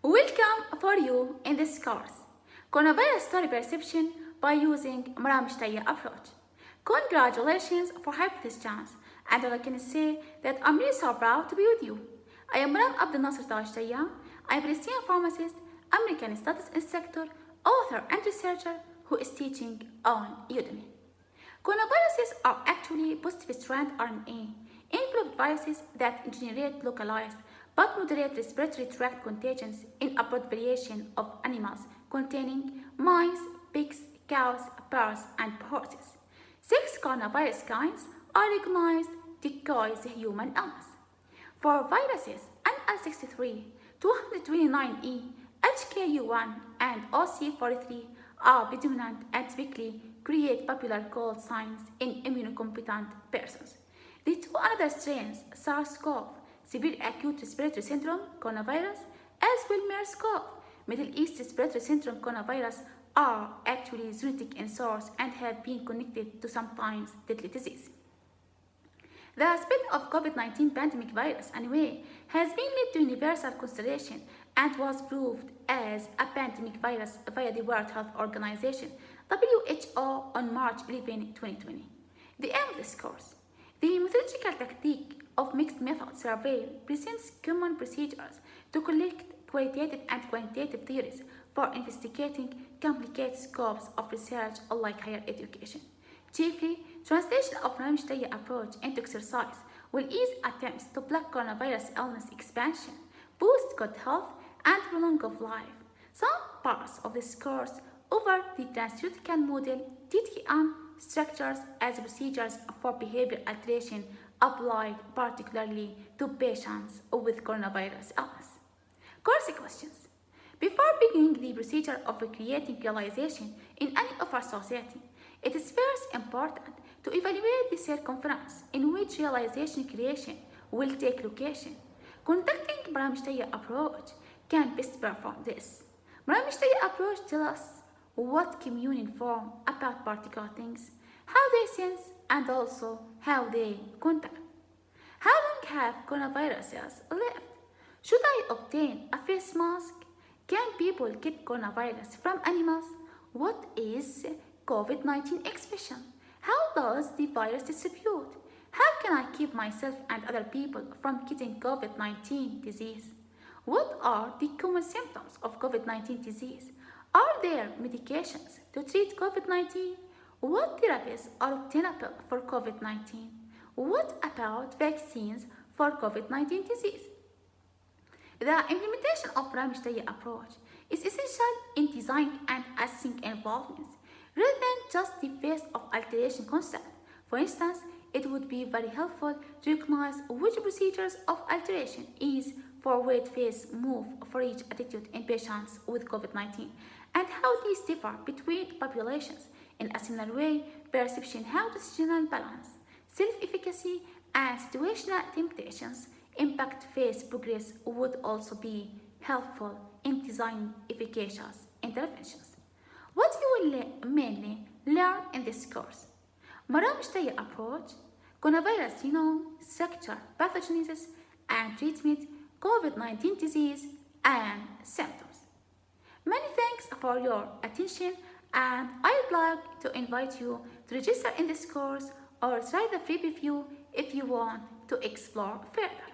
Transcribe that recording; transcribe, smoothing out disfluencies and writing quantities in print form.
Welcome for you in this course, Coronavirus Story Perception by using مرام مشتية approach. Congratulations for Hypothesis Chance, and all I can say that I'm really so proud to be with you. I am Maram Abdel Nasser Tawashtaya. I am a Palestinian pharmacist, American Studies Instructor, author and researcher who is teaching on Udemy. Coronaviruses are actually positive strand RNA enveloped viruses that generate localized but moderate respiratory tract contagions in a broad variation of animals containing mice, pigs, cows, birds, and horses. 6 coronavirus kinds are recognized to cause human illness. For viruses, NL63, 229E, HKU1, and OC43 are predominant and typically create popular cold signs in immunocompetent persons. The two other strains, SARS-CoV, severe acute respiratory syndrome coronavirus, as well MERS-CoV, Middle East respiratory syndrome coronavirus, are actually zoonotic in source and have been connected to sometimes deadly disease. The spread of COVID-19 pandemic virus, anyway, has been led to universal consideration and was proved as a pandemic virus via the World Health Organization, WHO, on March 11, 2020. The aim of this course. The methodological technique of mixed method survey presents common procedures to collect qualitative and quantitative theories for investigating complicated scopes of research unlike higher education. Chiefly, translation of Ramstein approach into exercise will ease attempts to block coronavirus illness expansion, boost good health, and prolong of life. Some parts of this course over the transtheoretical model TTM structures as procedures for behavior alteration applied particularly to patients with coronavirus illness. Course questions. Before beginning the procedure of creating realization in any of our society, it is first important to evaluate the circumference in which realization creation will take location. Conducting Bramstein approach can best perform this. Bramstein approach tells us what communion form about particular things, how they sense, and also how they contact. How long have coronaviruses lived? Should I obtain a face mask? Can people get coronavirus from animals? What is COVID-19 expression? How does the virus distribute? How can I keep myself and other people from getting COVID-19 disease? What are the common symptoms of COVID-19 disease? Are there medications to treat COVID-19? What therapies are obtainable for COVID-19? What about vaccines for COVID-19 disease? The implementation of Ramstein approach is essential in design and assessing involvements, rather than just the phase of alteration concept. For instance, it would be very helpful to recognize which procedures of alteration is forward phase move for each attitude in patients with COVID-19 and how these differ between populations. In a similar way, perception how decisional balance, self-efficacy, and situational temptations impact phase progress would also be helpful in designing efficacious interventions. What you will mainly learn in this course: Maram Mshtaye approach, coronavirus genome, structure, pathogenesis, and treatment, COVID-19 disease, and symptoms. Many thanks for your attention, and I'd like to invite you to register in this course or try the free preview if you want to explore further.